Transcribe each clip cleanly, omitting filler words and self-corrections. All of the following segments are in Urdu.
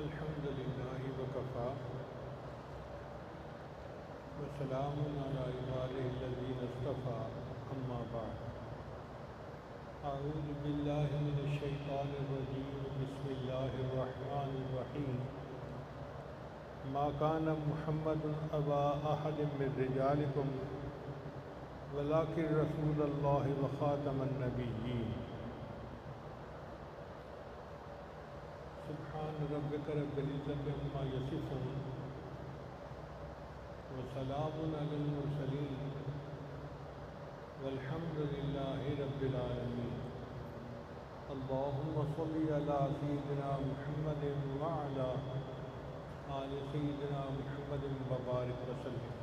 الحمد للہ وکفا وسلام علی عبادہ الذین اصطفیٰ اما بعد اعوذ باللہ من الشیطان الرجیم بسم اللہ الرحمن الرحیم ما کان محمد ابا احد من رجالکم ولکن رسول اللہ وخاتم النبیین سبحان ربک رب العزت عما یصفون وسلام علی المرسلین والحمد للہ رب العالمین اللہم صلی علی سیدنا محمد وعلی آل سیدنا محمد وبارک وسلم۔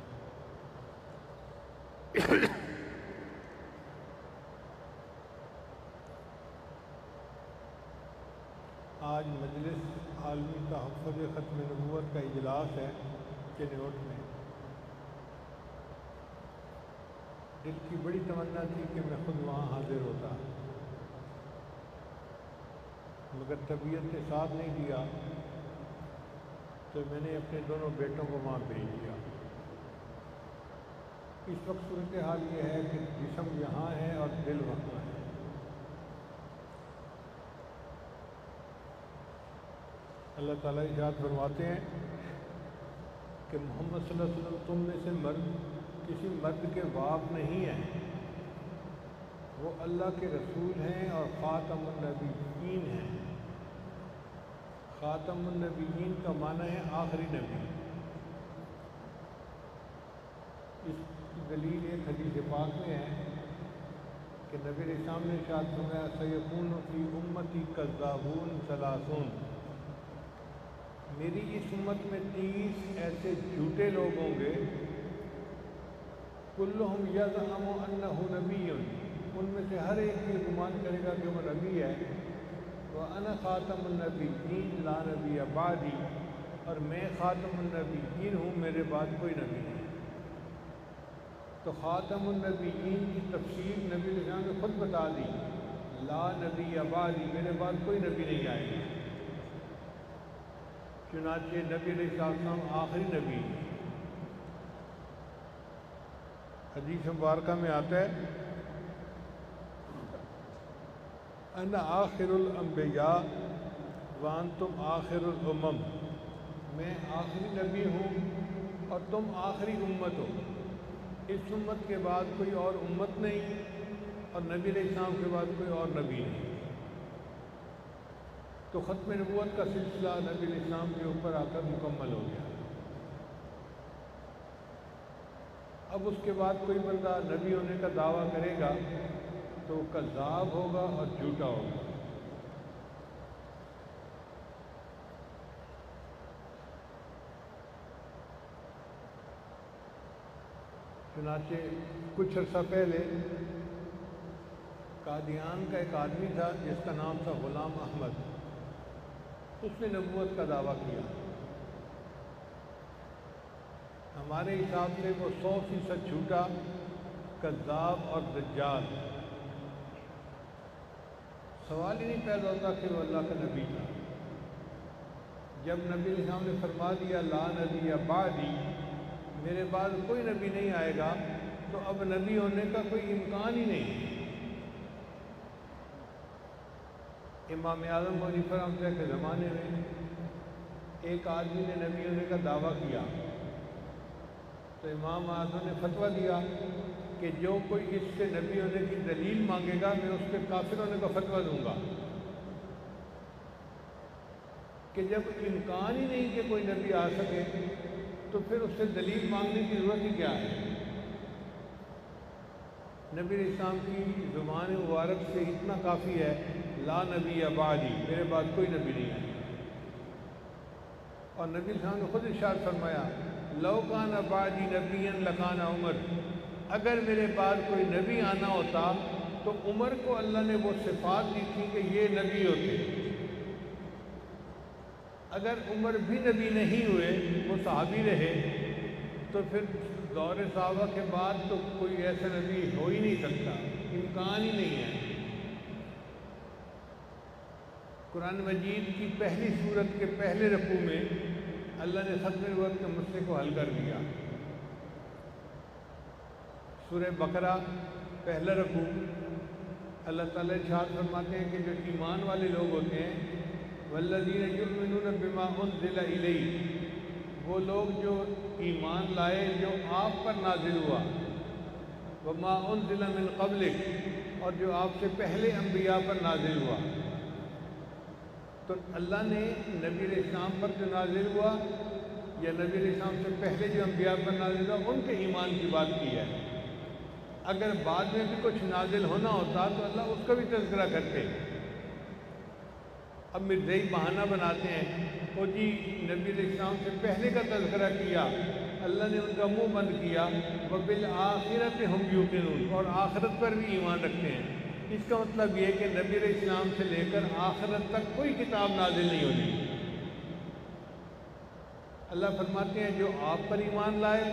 آج مجلس عالمی تحفظ ختم نبوت کا اجلاس ہے چنوٹ میں۔ دل کی بڑی تمنا تھی کہ میں خود وہاں حاضر ہوتا، مگر طبیعت نے ساتھ نہیں دیا تو میں نے اپنے دونوں بیٹوں کو وہاں بھیج دیا۔ اس وقت صورتحال یہ ہے کہ جسم یہاں ہے اور دل وہاں ہے۔ اللہ تعالیٰ ارشاد فرماتے ہیں کہ محمد صلی اللہ علیہ وسلم تم میں سے مرد کسی مرد کے باپ نہیں ہیں، وہ اللہ کے رسول ہیں اور خاتم النبیین ہیں۔ خاتم النبیین کا معنی ہے آخری نبی۔ اس کی دلیل ایک حدیث پاک میں ہے کہ نبی علیہ السلام نے ارشاد فرمایا سیکون فی امتی کذابون ثلاثون، میری اس امت میں 30 ایسے جھوٹے لوگ ہوں گے، کلہم یزعم انہ نبی، ان میں سے ہر ایک یہ گمان کرے گا کہ وہ نبی ہے، وَأَنَا خَاتَمُ النَّبِيِّينَ لَا نَبِيَّ بَعْدِي، اور میں خاتم النبیین ہوں، میرے بعد کوئی نبی نہیں۔ تو خاتم النبیین کی تفسیر نبی علیہ السلام نے خود بتا دی، لا نبی بعدی، میرے بعد کوئی نبی نہیں آئے گا۔ چنانچہ نبی علیہ السلام آخری نبی ہیں۔ حدیث مبارکہ میں آتا ہے انا آخر الانبیاء وانتم آخر الامم، میں آخری نبی ہوں اور تم آخری امت ہو۔ اس امت کے بعد کوئی اور امت نہیں اور نبی علیہ السلام کے بعد کوئی اور نبی نہیں۔ تو ختم نبوت کا سلسلہ نبی علیہ السلام کے اوپر آ کر مکمل ہو گیا۔ اب اس کے بعد کوئی بندہ نبی ہونے کا دعویٰ کرے گا تو وہ کذاب ہوگا اور جھوٹا ہوگا۔ چنانچہ کچھ عرصہ پہلے قادیان کا ایک آدمی تھا جس کا نام تھا غلام احمد، اس نے نبوت کا دعویٰ کیا۔ ہمارے حساب سے وہ 100% جھوٹا، کذاب اور دجال۔ سوال ہی نہیں پیدا ہوتا کہ وہ اللہ کا نبی تھا۔ جب نبی علیہ السلام نے فرما دیا لا نبی بعدی، میرے بعد کوئی نبی نہیں آئے گا، تو اب نبی ہونے کا کوئی امکان ہی نہیں۔ امام اعظم ابو حنیفہ رحمۃ اللہ کے زمانے میں ایک آدمی نے نبی ہونے کا دعویٰ کیا تو امام اعظم نے فتویٰ دیا کہ جو کوئی اس سے نبی ہونے کی دلیل مانگے گا میں اس کے کافر ہونے کا فتویٰ دوں گا، کہ جب امکان ہی نہیں کہ کوئی نبی آ سکے تو پھر اس سے دلیل مانگنے کی ضرورت ہی کیا ہے۔ نبی علیہ السلام کی زبان مبارک سے اتنا کافی ہے لا نبی بعدی، میرے بعد کوئی نبی نہیں ہے۔ اور نبی علیہ السلام نے خود ارشاد فرمایا لو کان بعدی نبی لکان عمر، اگر میرے بعد کوئی نبی آنا ہوتا تو عمر کو اللہ نے وہ صفات دی تھی کہ یہ نبی ہوتے۔ اگر عمر بھی نبی نہیں ہوئے، وہ صحابی رہے، تو پھر دور صحابہ کے بعد تو کوئی ایسا نبی ہو ہی نہیں سکتا، امکان ہی نہیں ہے۔ قرآن مجید کی پہلی سورت کے پہلے رکوع میں اللہ نے ختم نبوت کے مسئلے کو حل کر دیا۔ سورہ بقرہ پہلا رکوع، اللہ تعالیٰ ارشاد فرماتے ہیں کہ جو ایمان والے لوگ ہوتے ہیں، والذین یؤمنون بما انزل الیک، وہ لوگ جو ایمان لائے جو آپ پر نازل ہوا، وما انزل من قبلک، اور جو آپ سے پہلے انبیاء پر نازل ہوا۔ تو اللہ نے نبی علیہ السلام پر جو نازل ہوا یا نبی علیہ السلام سے پہلے جو انبیاء پر نازل ہوا ان کے ایمان کی بات کی ہے۔ اگر بعد میں بھی کچھ نازل ہونا ہوتا تو اللہ اس کا بھی تذکرہ کرتے۔ اب مرزائی بہانہ بناتے ہیں، وہ جی نبی علیہ السلام سے پہلے کا تذکرہ کیا، اللہ نے ان کا منہ بند کیا، وبالآخرۃ ہم یوقنون، اور آخرت پر بھی ایمان رکھتے ہیں۔ اس کا مطلب یہ کہ نبی علیہ السلام سے لے کر آخرت تک کوئی کتاب نازل نہیں ہونی۔ اللہ فرماتے ہیں جو آپ پر ایمان لائے،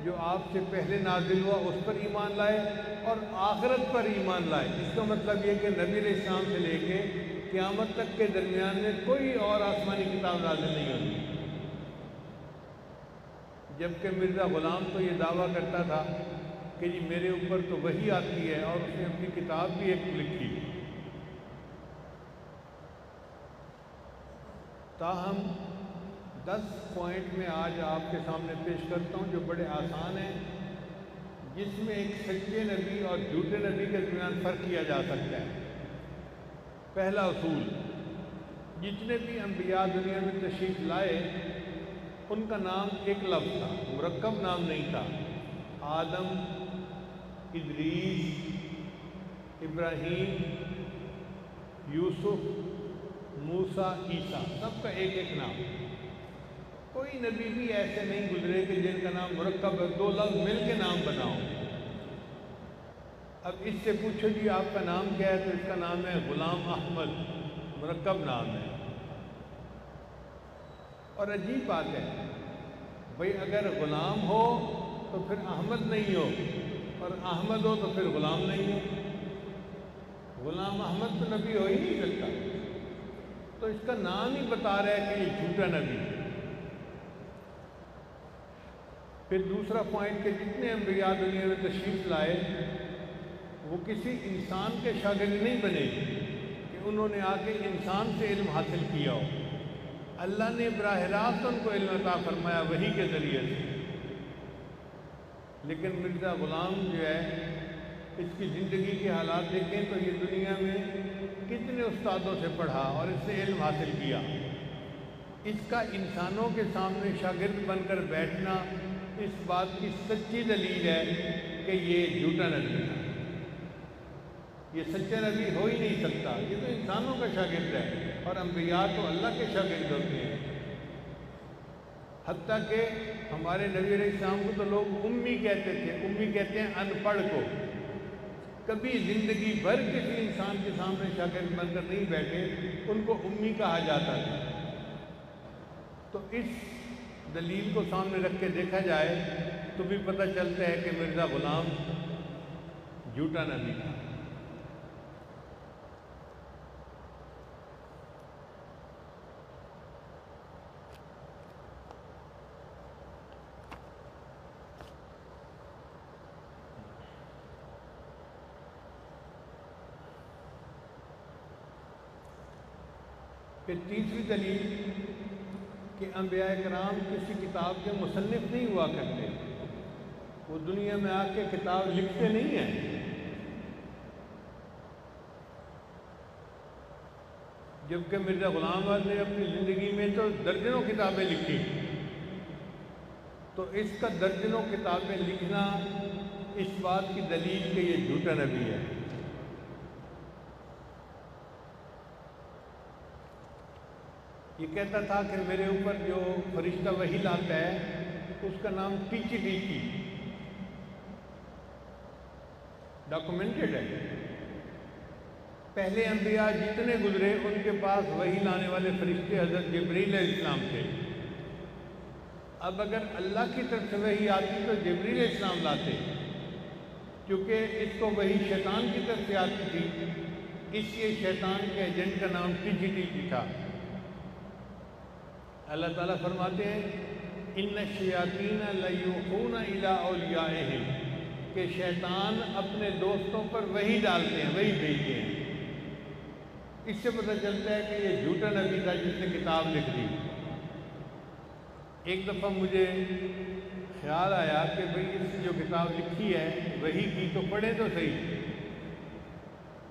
جو آپ سے پہلے نازل ہوا اس پر ایمان لائے، اور آخرت پر ایمان لائے۔ اس کا مطلب یہ کہ نبی علیہ السلام سے لے کے قیامت تک کے درمیان میں کوئی اور آسمانی کتاب نازل نہیں ہوتی۔ جبکہ مرزا غلام تو یہ دعویٰ کرتا تھا کہ جی میرے اوپر تو وحی آتی ہے، اور اس نے اپنی کتاب بھی ایک لکھی۔ تاہم 10 پوائنٹ میں آج آپ کے سامنے پیش کرتا ہوں جو بڑے آسان ہیں، جس میں ایک سچے نبی اور جھوٹے نبی کے درمیان فرق کیا جا سکتا ہے۔ پہلا اصول، جتنے بھی انبیاء دنیا میں تشریف لائے ان کا نام ایک لفظ تھا، مرکب نام نہیں تھا۔ آدم، ادریس، ابراہیم، یوسف، موسیٰ، عیسیٰ، سب کا ایک ایک نام۔ کوئی نبی بھی ایسے نہیں گزرے کہ جن کا نام مرکب ہے، 2 لفظ مل کے نام بناؤ۔ اب اس سے پوچھو جی آپ کا نام کیا ہے، تو اس کا نام ہے غلام احمد، مرکب نام ہے۔ اور عجیب بات ہے بھئی، اگر غلام ہو تو پھر احمد نہیں ہو، اور احمد ہو تو پھر غلام نہیں ہو۔ غلام احمد تو نبی ہو ہی نہیں سکتا، تو اس کا نام ہی بتا رہا ہے کہ یہ جھوٹا نبی۔ پھر دوسرا پوائنٹ کہ جتنے انبیاء دنیا میں تشریف لائے وہ کسی انسان کے شاگرد نہیں بنے کہ انہوں نے آ کے انسان سے علم حاصل کیا ہو۔ اللہ نے براہ راست ان کو علم عطا فرمایا وحی کے ذریعے سے۔ لیکن مرزا غلام جو ہے، اس کی زندگی کے حالات دیکھیں تو یہ دنیا میں کتنے استادوں سے پڑھا اور اس سے علم حاصل کیا۔ اس کا انسانوں کے سامنے شاگرد بن کر بیٹھنا اس بات کی سچی دلیل ہے کہ یہ جھوٹا نبی تھا، یہ سچا نبی ہو ہی نہیں سکتا، یہ تو انسانوں کا شاگرد ہے، اور انبیاء تو اللہ کے شاگرد ہوتے ہیں۔ حتیٰ کہ ہمارے نبی علیہ السلام کو تو لوگ امی کہتے تھے، امی کہتے ہیں ان پڑھ کو۔ کبھی زندگی بھر کسی انسان کے سامنے شاگرد بن کر نہیں بیٹھے، ان کو امی کہا جاتا تھا۔ تو اس دلیل کو سامنے رکھ کے دیکھا جائے تو بھی پتہ چلتا ہے کہ مرزا غلام جھوٹا نبی تھا۔ پھر تیسری دلیل کہ انبیاء کرام کسی کتاب کے مصنف نہیں ہوا کرتے، وہ دنیا میں آ کے کتاب لکھتے نہیں ہیں۔ جبکہ مرزا غلام احمد نے اپنی زندگی میں تو درجنوں کتابیں لکھی، تو اس کا درجنوں کتابیں لکھنا اس بات کی دلیل کہ یہ جھوٹا نبی ہے۔ یہ کہتا تھا کہ میرے اوپر جو فرشتہ وحی لاتا ہے اس کا نام ٹیچی ڈیچی، ڈاکومنٹڈ ہے۔ پہلے انبیاء جتنے گزرے ان کے پاس وحی لانے والے فرشتے حضرت جبریل علیہ السلام تھے۔ اب اگر اللہ کی طرف سے وحی آتی تو جبریل علیہ السلام لاتے، کیونکہ اس کو وحی شیطان کی طرف سے آتی تھی، اس لیے شیطان کے ایجنٹ کا نام ٹیچی ٹیچی تھا۔ اللہ تعالیٰ فرماتے ہیں ان الشیاطین لیوحون الی اولیائہم، کہ شیطان اپنے دوستوں پر وحی ڈالتے ہیں، وحی بھیجتے ہیں۔ اس سے پتہ چلتا ہے کہ یہ جھوٹا نبی تھا جس نے کتاب لکھ دی۔ ایک دفعہ مجھے خیال آیا کہ بھئی اس نے جو کتاب لکھی ہے وحی کی تو پڑھیں تو صحیح،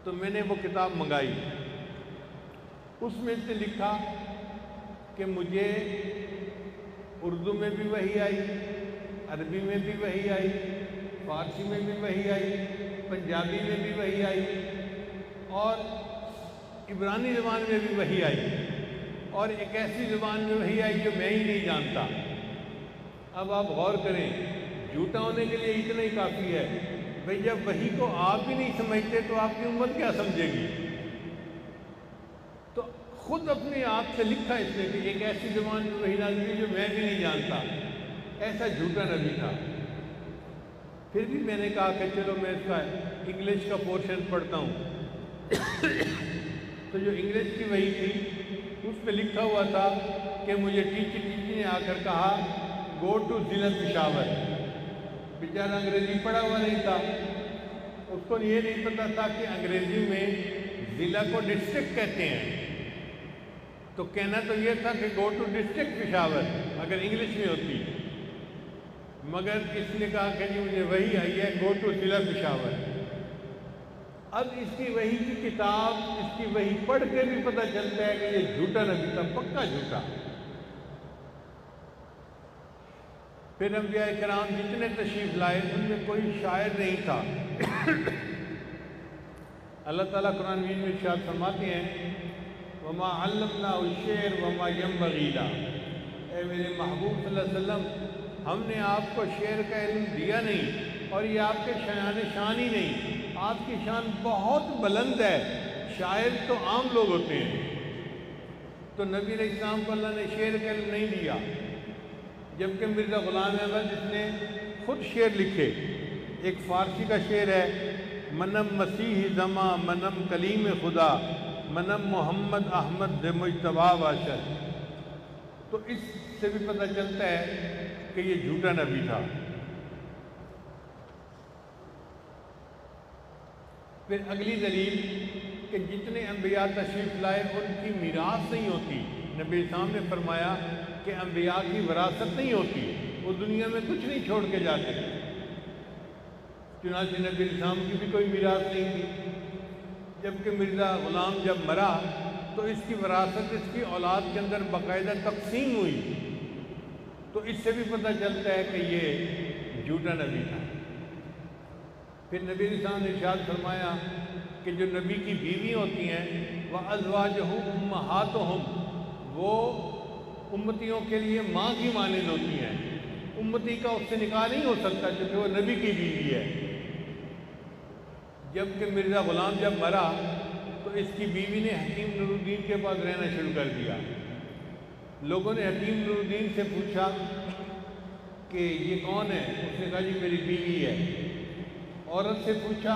تو میں نے وہ کتاب منگائی۔ اس میں اس نے لکھا کہ مجھے اردو میں بھی وحی آئی، عربی میں بھی وحی آئی، فارسی میں بھی وحی آئی، پنجابی میں بھی وحی آئی، اور عبرانی زبان میں بھی وحی آئی، اور ایک ایسی زبان میں وحی آئی جو میں ہی نہیں جانتا۔ اب آپ غور کریں، جھوٹا ہونے کے لیے اتنا ہی کافی ہے۔ بھئی جب وحی کو آپ ہی نہیں سمجھتے تو آپ کی امت کیا سمجھے گی؟ تو خود اپنے آپ سے لکھا اس نے کہ ایک ایسی زبان میں وحی نازل ہوئی جو میں بھی نہیں جانتا۔ ایسا جھوٹا نبی تھا۔ پھر بھی میں نے کہا کہ چلو میں اس کا انگلش کا پورشن پڑھتا ہوں۔ تو جو انگلش کی وحی تھی اس پہ لکھا ہوا تھا کہ مجھے ٹیچی نے آ کر کہا گو ٹو ضلع پشاور۔ بیچارہ انگریزی پڑھا ہوا نہیں تھا، اس کو یہ نہیں پتا تھا کہ انگریزی میں ضلع کو ڈسٹرکٹ کہتے ہیں، تو کہنا تو یہ تھا کہ گو ٹو ڈسٹرکٹ پشاور اگر انگلش میں ہوتی، مگر اس نے کہا کہ جی مجھے وحی آئی ہے گو ٹو ضلع پشاور۔ اب اس کی وحی کی کتاب، اس کی وحی پڑھ کے بھی پتہ چلتا ہے کہ یہ جھوٹا نبی تھا، پکا جھوٹا۔ پھر انبیاء کرام جتنے تشریف لائے ان میں کوئی شاعر نہیں تھا۔ اللہ تعالیٰ قرآن مجید میں ارشاد فرماتے ہیں وما علمناه الشعر وما ينبغي له، اے میرے محبوب صلی اللہ علیہ وسلم، ہم نے آپ کو شعر کا علم دیا نہیں، اور یہ آپ کے شان ہی نہیں، آپ کی شان بہت بلند ہے، شاعر تو عام لوگ ہوتے ہیں۔ تو نبی علیہ السلام کو اللہ نے شعر کا علم نہیں دیا، جبکہ مرزا غلام احمد جس نے خود شعر لکھے، ایک فارسی کا شعر ہے منم مسیح زماں منم کلیم خدا منم محمد احمد مجتبیٰ باشد۔ تو اس سے بھی پتہ چلتا ہے کہ یہ جھوٹا نبی تھا۔ پھر اگلی دلیل کہ جتنے انبیاء تشریف لائے ان کی میراث نہیں ہوتی۔ نبی اسلام نے فرمایا کہ انبیاء کی وراثت نہیں ہوتی، وہ دنیا میں کچھ نہیں چھوڑ کے جاتے۔ چنانچہ نبی اسلام کی بھی کوئی میراث نہیں تھی۔ جبکہ مرزا غلام جب مرا تو اس کی وراثت اس کی اولاد کے اندر باقاعدہ تقسیم ہوئی، تو اس سے بھی پتہ چلتا ہے کہ یہ جھوٹا نبی تھا۔ پھر نبی اسلام نے ارشاد فرمایا کہ جو نبی کی بیوی ہوتی ہیں وَأَزْوَاجُهُ أُمَّهَاتُهُمْ، وہ امتیوں کے لیے ماں کی مانند ہوتی ہیں، امتی کا اس سے نکاح نہیں ہو سکتا کیونکہ وہ نبی کی بیوی ہے۔ جبکہ مرزا غلام جب مرا تو اس کی بیوی نے حکیم نور الدین کے پاس رہنا شروع کر دیا۔ لوگوں نے حکیم نور الدین سے پوچھا کہ یہ کون ہے؟ اس نے کہا جی میری بیوی ہے۔ عورت سے پوچھا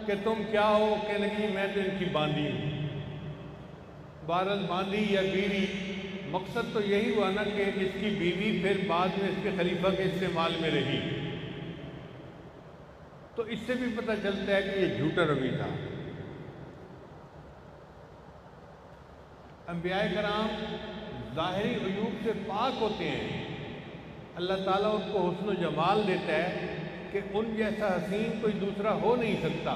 کہ تم کیا ہو؟ کہنے لگی میں تو ان کی باندھی ہوں۔ بہرحال باندھی یا بیوی، مقصد تو یہی ہوا نا کہ اس کی بیوی پھر بعد میں اس کے خلیفہ کے استعمال میں رہی۔ تو اس سے بھی پتہ چلتا ہے کہ یہ جھوٹا نبی تھا۔ انبیاء کرام ظاہری عیوب سے پاک ہوتے ہیں، اللہ تعالیٰ ان کو حسن و جمال دیتا ہے کہ ان جیسا حسین کوئی دوسرا ہو نہیں سکتا۔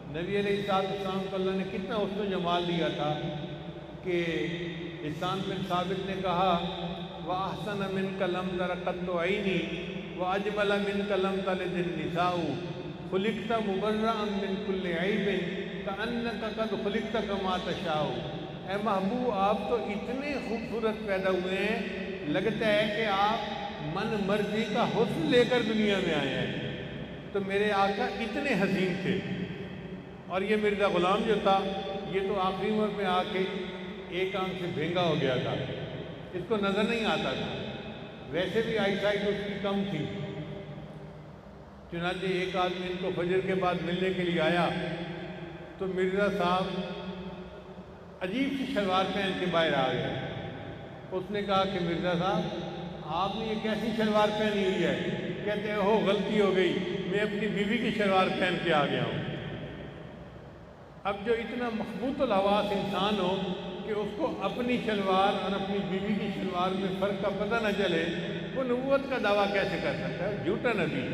نبی علیہ السلام کو اللہ نے کتنا حسن و جمال دیا تھا کہ حسان بن ثابت نے کہا وَأَحْسَنَ مِنْكَ لَمْ تَرَ قَطُّ عَيْنِي وَأَجْمَلَ مِنْكَ لَمْ تَلِدِ النِّسَاءُ خُلِقْتَ مُبَرَّأً مِنْ كُلِّ عَيْبٍ كَأَنَّكَ قَدْ خُلِقْتَ كَمَا تَشَاءُ۔ اے محبوب، آپ تو اتنے خوبصورت پیدا ہوئے ہیں، لگتا ہے کہ آپ من مرضی کا حسن لے کر دنیا میں آئے ہیں۔ تو میرے آقا اتنے حسین تھے، اور یہ مرزا غلام جو تھا یہ تو آخری عمر میں آ کے ایک آنکھ سے بھینگا ہو گیا تھا، اس کو نظر نہیں آتا تھا، ویسے بھی آئی سائٹ اس کی کم تھی۔ چنانچہ ایک آدمی ان کو فجر کے بعد ملنے کے لیے آیا تو مرزا صاحب عجیب سی شلوار پہن کے باہر آ گئے۔ اس نے کہا کہ مرزا صاحب آپ نے یہ کیسی شلوار پہنی ہوئی ہے؟ کہتے ہیں ہو غلطی ہو گئی، میں اپنی بیوی کی شلوار پہن کے آ گیا ہوں۔ اب جو اتنا مخبوط الحواس انسان ہو کہ اس کو اپنی شلوار اور اپنی بیوی کی شلوار میں فرق کا پتہ نہ چلے، وہ نبوت کا دعویٰ کیسے کر سکتا ہے؟ جھوٹا نبی۔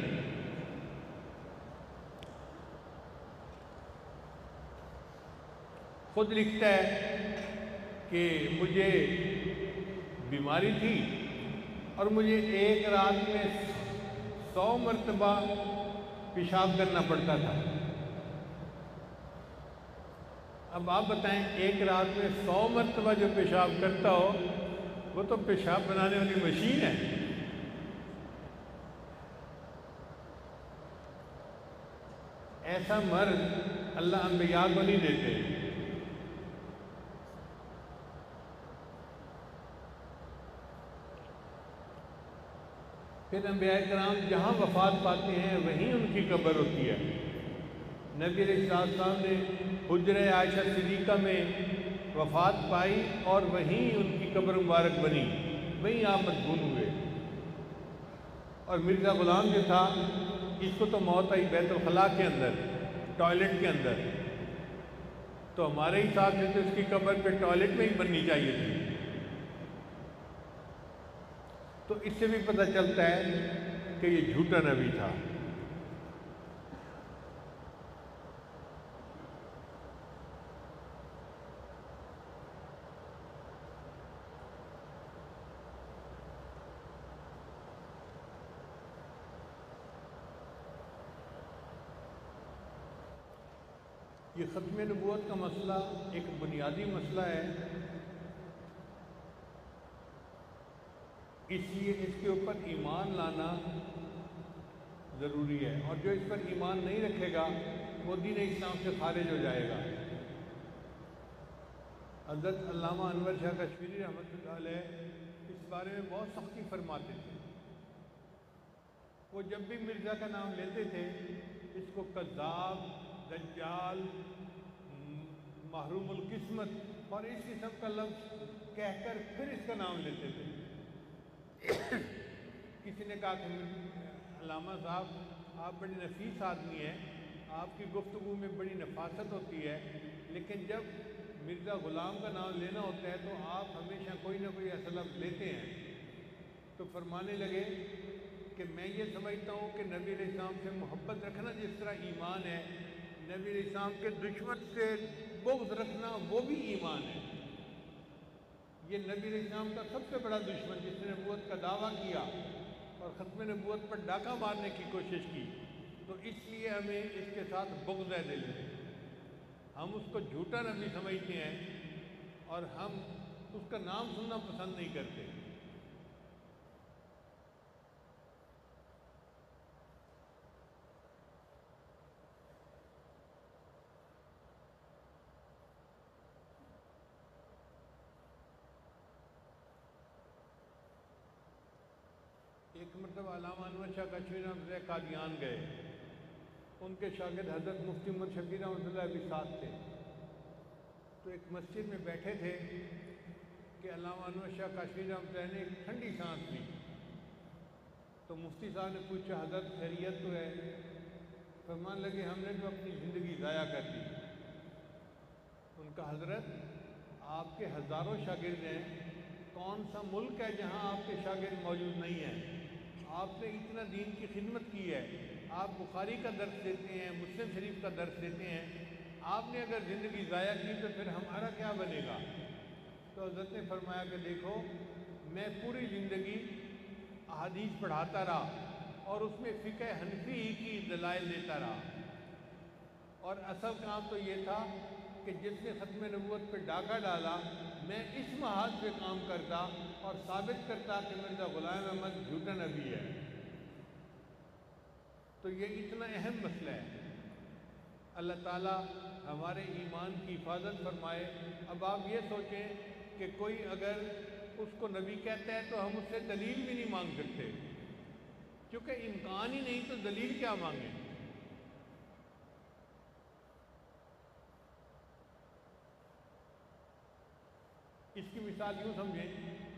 خود لکھتا ہے کہ مجھے بیماری تھی اور مجھے ایک رات میں 100 مرتبہ پیشاب کرنا پڑتا تھا۔ اب آپ بتائیں، ایک رات میں 100 مرتبہ جو پیشاب کرتا ہو وہ تو پیشاب بنانے والی مشین ہے۔ ایسا مرض اللہ انبیاء کو نہیں دیتے۔ پھر انبیاء کرام جہاں وفات پاتے ہیں وہیں ان کی قبر ہوتی ہے۔ نبی علیہ السلام نے حجرہ عائشہ صدیقہ میں وفات پائی اور وہیں ان کی قبر مبارک بنی، وہیں آپ مدفون ہوئے۔ اور مرزا غلام جو تھا، اس کو تو موت آئی بیت الخلاء کے اندر، ٹوائلٹ کے اندر، تو ہمارے حساب سے تو اس کی قبر پہ ٹوائلٹ میں ہی بننی چاہیے تھی۔ تو اس سے بھی پتہ چلتا ہے کہ یہ جھوٹا نبی تھا۔ یہ ختم نبوت کا مسئلہ ایک بنیادی مسئلہ ہے، اس لیے اس کے اوپر ایمان لانا ضروری ہے، اور جو اس پر ایمان نہیں رکھے گا وہ دین اسلام سے خارج ہو جائے گا۔ حضرت علامہ انور شاہ کشمیری رحمۃ اللہ علیہ اس بارے میں بہت سختی فرماتے تھے۔ وہ جب بھی مرزا کا نام لیتے تھے اس کو کذاب، دجال، محروم القسمت اور اس قسم کا لفظ کہہ کر پھر اس کا نام لیتے تھے۔ کسی نے کہا کہ علامہ صاحب آپ بڑی نفیس آدمی ہیں، آپ کی گفتگو میں بڑی نفاست ہوتی ہے، لیکن جب مرزا غلام کا نام لینا ہوتا ہے تو آپ ہمیشہ کوئی نہ کوئی ایسا لفظ لیتے ہیں۔ تو فرمانے لگے کہ میں یہ سمجھتا ہوں کہ نبی علیہ السلام سے محبت رکھنا جس طرح ایمان ہے، نبی علیہ السلام کے دشمن سے بغض رکھنا وہ بھی ایمان ہے۔ یہ نبی علیہ السلام کا سب سے بڑا دشمن جس نے نبوت کا دعویٰ کیا اور ختم نبوت پر ڈاکہ مارنے کی کوشش کی، تو اس لیے ہمیں اس کے ساتھ بغض ہے دل میں۔ ہم اس کو جھوٹا نبی سمجھتے ہیں اور ہم اس کا نام سننا پسند نہیں کرتے۔ ایک مرتبہ علامہ انور شاہ کشمیری رحمۃ اللہ قادیان گئے، ان کے شاگرد حضرت مفتی محمد شفیع رحمۃ اللہ بھی ساتھ تھے۔ تو ایک مسجد میں بیٹھے تھے کہ علامہ انور شاہ کشمیری رحمۃ اللہ نے ایک ٹھنڈی سانس لی۔ تو مفتی صاحب نے پوچھا حضرت خیریت تو ہے؟ فرمان لگے ہم نے تو اپنی زندگی ضائع کر دی۔ ان کا حضرت آپ کے ہزاروں شاگرد ہیں، کون سا ملک ہے جہاں آپ کے شاگرد موجود نہیں ہیں؟ آپ نے اتنا دین کی خدمت کی ہے، آپ بخاری کا درس دیتے ہیں، مسلم شریف کا درس دیتے ہیں، آپ نے اگر زندگی ضائع کی تو پھر ہمارا کیا بنے گا؟ تو حضرت نے فرمایا کہ دیکھو، میں پوری زندگی احادیث پڑھاتا رہا اور اس میں فقہ حنفی کی دلائل دیتا رہا، اور اصل کام تو یہ تھا کہ جس نے ختم نبوت پہ ڈاکہ ڈالا میں اس محاذ پہ کام کرتا اور ثابت کرتا کہ مرزا غلام احمد جھوٹا نبی ہے۔ تو یہ اتنا اہم مسئلہ ہے۔ اللہ تعالیٰ ہمارے ایمان کی حفاظت فرمائے۔ اب آپ یہ سوچیں کہ کوئی اگر اس کو نبی کہتا ہے تو ہم اس سے دلیل بھی نہیں مانگ سکتے، کیونکہ امکان ہی نہیں، تو دلیل کیا مانگیں؟ اس کی مثال یوں سمجھیں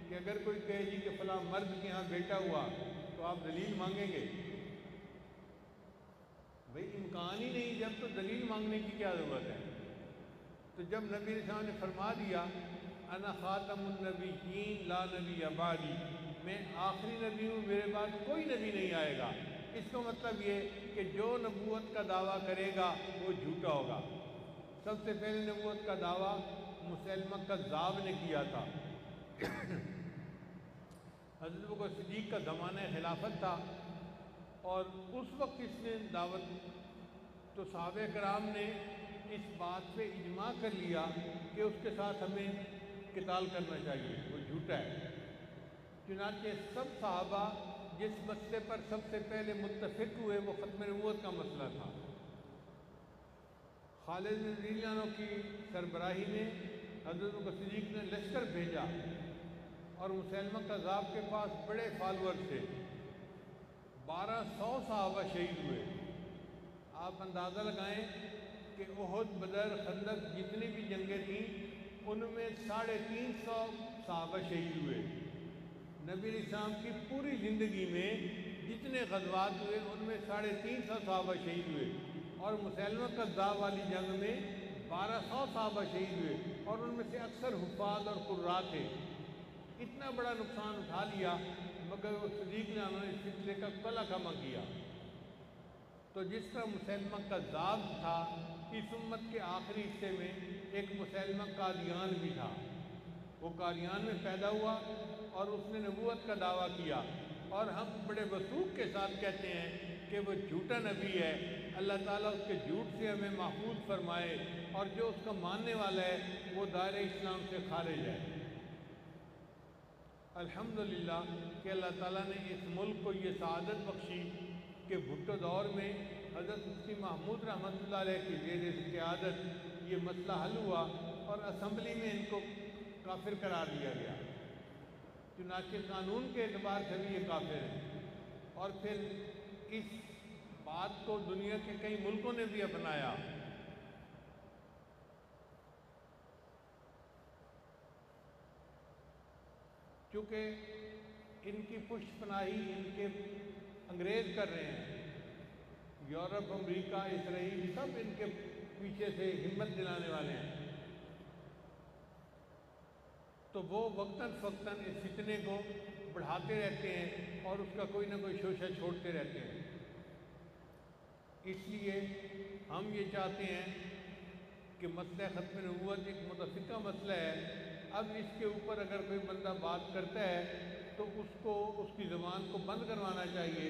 کہ اگر کوئی کہے جی کہ فلاں مرد کے ہاں بیٹا ہوا تو آپ دلیل مانگیں گے؟ بھئی امکان ہی نہیں، جب تو دلیل مانگنے کی کیا ضرورت ہے؟ تو جب نبی علیہ السلام نے فرما دیا انا خاتم النبیین لا نبی بعدی، میں آخری نبی ہوں، میرے بعد کوئی نبی نہیں آئے گا، اس کا مطلب یہ کہ جو نبوت کا دعویٰ کرے گا وہ جھوٹا ہوگا۔ سب سے پہلے نبوت کا دعویٰ مسیلمہ کذاب نے کیا تھا۔ حضرت ابوبکر صدیق کا زمانہ خلافت تھا اور اس وقت اس نے دعوت، تو صحابہ کرام نے اس بات پہ اجماع کر لیا کہ اس کے ساتھ ہمیں قتال کرنا چاہیے، وہ جھوٹا ہے۔ چنانچہ سب صحابہ جس مسئلے پر سب سے پہلے متفق ہوئے وہ ختم نبوت کا مسئلہ تھا۔ خالد رضی اللہ عنہ کی سربراہی میں حضرت ابوبکر صدیق نے لشکر بھیجا اور مسیلمہ کذاب کے پاس بڑے فالور تھے، 1200 صحابہ شہید ہوئے۔ آپ اندازہ لگائیں کہ احد، بدر، خندق جتنی بھی جنگیں تھیں ان میں 350 صحابہ شہید ہوئے۔ نبی علیہ السلام کی پوری زندگی میں جتنے غزوات ہوئے ان میں 350 صحابہ شہید ہوئے، اور مسیلمہ کذاب والی جنگ میں 1200 صحابہ شہید ہوئے، اور ان میں سے اکثر حفاظ اور قراء تھے۔ اتنا بڑا نقصان اٹھا لیا مگر وہ صدیق نے انہوں نے اس سلسلے کا کلا کما کیا۔ تو جس طرح مسیلمہ کذاب تھا، اس امت کے آخری حصے میں ایک مسیلمہ قادیان بھی تھا۔ وہ قادیان میں پیدا ہوا اور اس نے نبوت کا دعویٰ کیا، اور ہم بڑے وثوق کے ساتھ کہتے ہیں کہ وہ جھوٹا نبی ہے۔ اللہ تعالیٰ اس کے جھوٹ سے ہمیں محفوظ فرمائے، اور جو اس کا ماننے والا ہے وہ دائرہ اسلام سے خارج ہے۔ الحمدللہ کہ اللہ تعالیٰ نے اس ملک کو یہ سعادت بخشی کہ بھٹو دور میں حضرت مفتی محمود رحمۃ اللہ علیہ کی زیر قیادت یہ مسئلہ حل ہوا اور اسمبلی میں ان کو کافر قرار دیا گیا۔ چنانچہ قانون کے اعتبار سے بھی یہ کافر ہیں، اور پھر اس بات کو دنیا کے کئی ملکوں نے بھی اپنایا۔ چونکہ ان کی پشت پناہی ان کے انگریز کر رہے ہیں، یورپ، امریکہ، اسرائیل سب ان کے پیچھے سے ہمت دلانے والے ہیں، تو وہ وقتاً فوقتاً اس فتنے کو بڑھاتے رہتے ہیں اور اس کا کوئی نہ کوئی شوشہ چھوڑتے رہتے ہیں۔ اس لیے ہم یہ چاہتے ہیں کہ مسئلہ ختم نبوت ایک متفقہ مسئلہ ہے۔ اب اس کے اوپر اگر کوئی بندہ بات کرتا ہے تو اس کو اس کی زبان کو بند کروانا چاہیے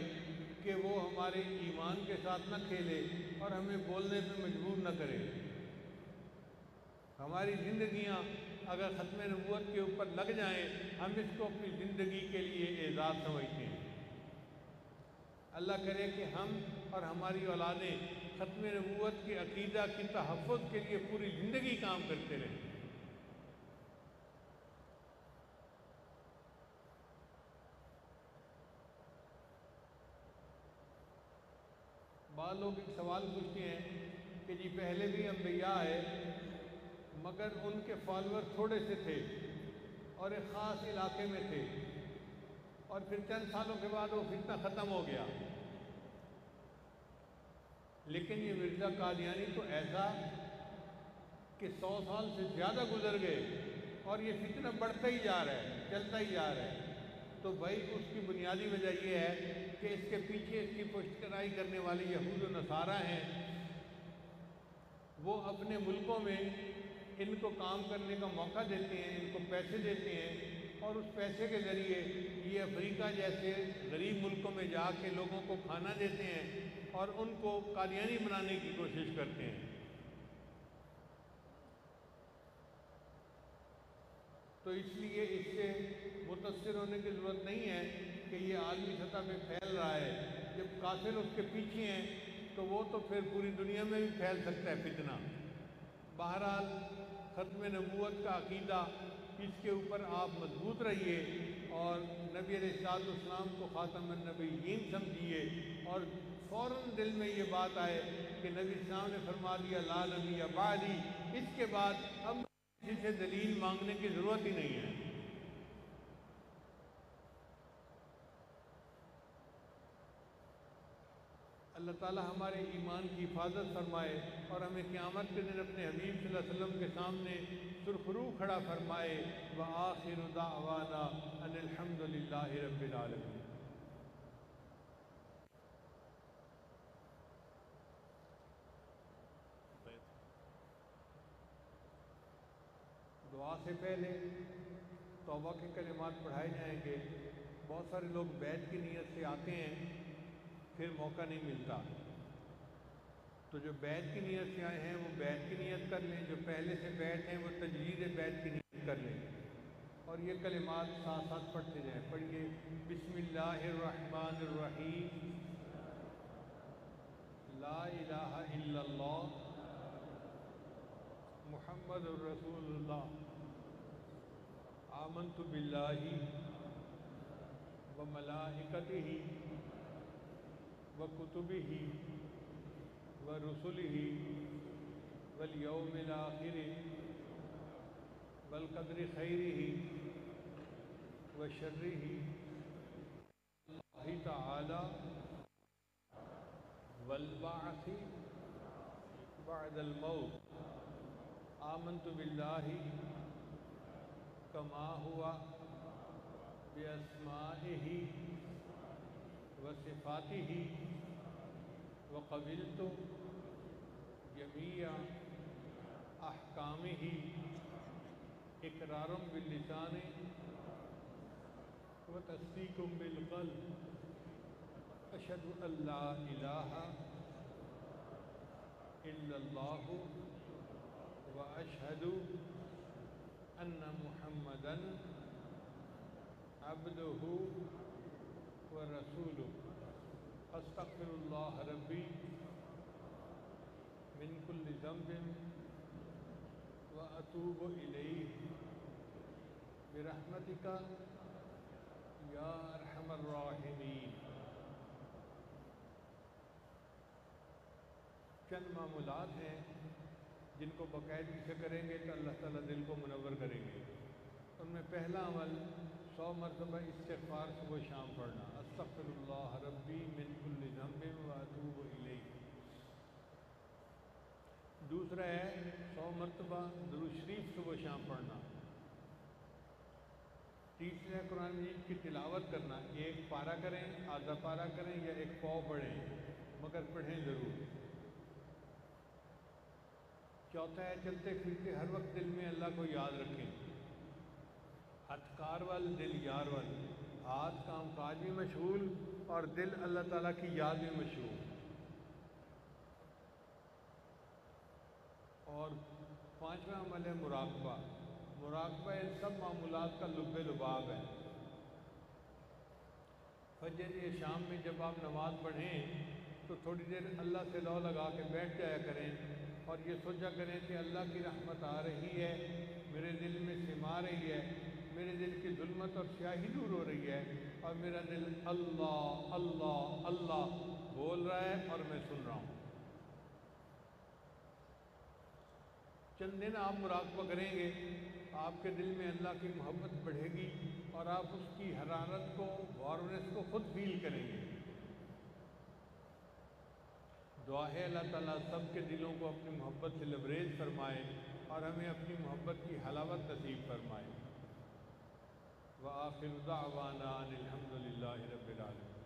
کہ وہ ہمارے ایمان کے ساتھ نہ کھیلے اور ہمیں بولنے پہ مجبور نہ کرے۔ ہماری زندگیاں اگر ختم نبوت کے اوپر لگ جائیں ہم اس کو اپنی زندگی کے لیے اعزاز سمجھتے ہیں۔ اللہ کرے کہ ہم اور ہماری اولادیں ختم نبوت کے عقیدہ کی تحفظ کے لیے پوری زندگی کام کرتے رہیں۔ بعض لوگ ایک سوال پوچھتے ہیں کہ جی پہلے بھی انبیاء ہے مگر ان کے فالوور تھوڑے سے تھے اور ایک خاص علاقے میں تھے، اور پھر چند سالوں کے بعد وہ فتنہ ختم ہو گیا، لیکن یہ مرزا قادیانی تو ایسا کہ 100 سال سے زیادہ گزر گئے اور یہ فتنہ بڑھتا ہی جا رہا ہے، چلتا ہی جا رہا ہے۔ تو بھائی اس کی بنیادی وجہ یہ ہے کہ اس کے پیچھے اس کی پشت پناہی کرنے والے یہود و نصارہ ہیں، وہ اپنے ملکوں میں ان کو کام کرنے کا موقع دیتے ہیں، ان کو پیسے دیتے ہیں، اور اس پیسے کے ذریعے یہ افریقہ جیسے غریب ملکوں میں جا کے لوگوں کو کھانا دیتے ہیں اور ان کو قادیانی بنانے کی کوشش کرتے ہیں۔ تو اس لیے اس سے متاثر ہونے کی ضرورت نہیں ہے کہ یہ عالمی سطح پہ پھیل رہا ہے۔ جب کافر اس کے پیچھے ہیں تو وہ تو پھر پوری دنیا میں بھی پھیل سکتا ہے فتنہ۔ بہرحال ختم نبوت کا عقیدہ اس کے اوپر آپ مضبوط رہیے اور نبی علیہ السلام کو خاتم النبیین سمجھیے، اور فوراً دل میں یہ بات آئے کہ نبی السلام نے فرما دیا لا نبی بعدی، اس کے بعد اب کسی سے دلیل مانگنے کی ضرورت ہی نہیں ہے۔ اللہ تعالیٰ ہمارے ایمان کی حفاظت فرمائے اور ہمیں قیامت کے دن اپنے حبیب صلی اللہ علیہ وسلم کے سامنے سرخرو کھڑا فرمائے۔ وآخر دعوانا ان الحمد للہ رب العالمین۔ دعا سے پہلے توبہ کے کلمات پڑھائے جائیں گے۔ بہت سارے لوگ بیعت کی نیت سے آتے ہیں، پھر موقع نہیں ملتا، تو جو بیعت کی نیت سے آئے ہیں وہ بیعت کی نیت کر لیں، جو پہلے سے بیعت ہیں وہ تجدید بیعت کی نیت کر لیں، اور یہ کلمات ساتھ ساتھ پڑھتے جائیں۔ پڑھیے، بسم اللہ الرحمن الرحیم، لا الہ الا اللہ محمد الرسول اللہ، آمنت باللہ وملائکتہ وکتبہ ورسلہ والیوم الآخر والقدر خیرہ وشرہ اللہ تعالی والبعث بعد الموت، آمنت باللہ کما ہوا باسمائہ وصفاتہ وقبلت جمیع احکامہ اقرارا باللسان وتصدیق بالقلب، اشہد ان لا الہ الا اللہ واشہد ان محمدا عبدہ ورسولہ، استغفر اللہ ربی من کل ذنب واتوب الیہ برحمتک یا ارحم الراحمین۔ چند معمولات ہیں جن کو باقاعدگی سے کریں گے تو اللہ تعالیٰ دل کو منور کریں گے۔ ان میں پہلا عمل 100 مرتبہ استغفار صبح و شام پڑھنا، استغفر اللہ ربی من کل ذنب واتوب الیہ۔ دوسرا ہے 100 مرتبہ درود شریف صبح و شام پڑھنا۔ تیسرا ہے قرآن مجید کی تلاوت کرنا، ایک پارہ کریں، آدھا پارہ کریں یا ایک پاؤ پڑھیں، مگر پڑھیں ضرور۔ چوتھا ہے چلتے پھرتے ہر وقت دل میں اللہ کو یاد رکھیں، ہاتھ کار وال دل یار وال، ہاتھ کام کاج بھی مشغول اور دل اللہ تعالیٰ کی یاد میں مشغول۔ اور پانچواں عمل ہے مراقبہ۔ مراقبہ ان سب معمولات کا لب لباب ہے۔ فجر یا شام میں جب آپ نماز پڑھیں تو تھوڑی دیر اللہ سے لو لگا کے بیٹھ جایا کریں اور یہ سوچا کریں کہ اللہ کی رحمت آ رہی ہے، میرے دل میں سما رہی ہے، میرے دل کی ظلمت اور سیاہی دور ہو رہی ہے، اور میرا دل اللہ اللہ اللہ بول رہا ہے اور میں سن رہا ہوں۔ چند دن آپ مراقبہ کریں گے، آپ کے دل میں اللہ کی محبت بڑھے گی اور آپ اس کی حرارت کو، وارنس کو خود فیل کریں گے۔ دعا ہے اللہ تعالیٰ سب کے دلوں کو اپنی محبت سے لبریز فرمائے اور ہمیں اپنی محبت کی حلاوت نصیب فرمائے۔ وآخر دعوانا ان الحمد للہ رب العالمین۔